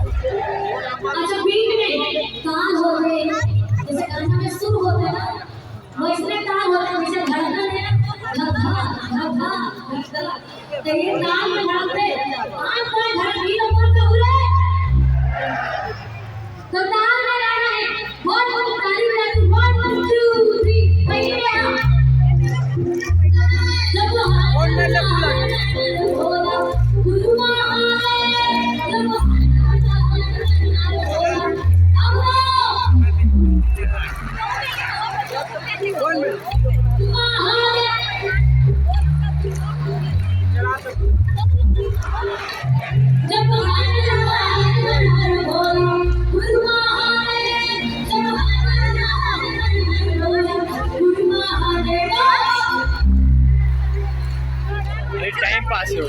अच्छा बीट में ताल हो रहे जैसे गाना में सुर होते हैं ना वैसे ताल होते हैं जैसे धड़कन है धक धक धक धक तो ये ताल में धड़कते आंख का धड़कन ऊपर से उड़े तो ताल में गाना है बहुत बहुत ताली बजाती 1 2 3 पहले जब गुरु टाइम पास हो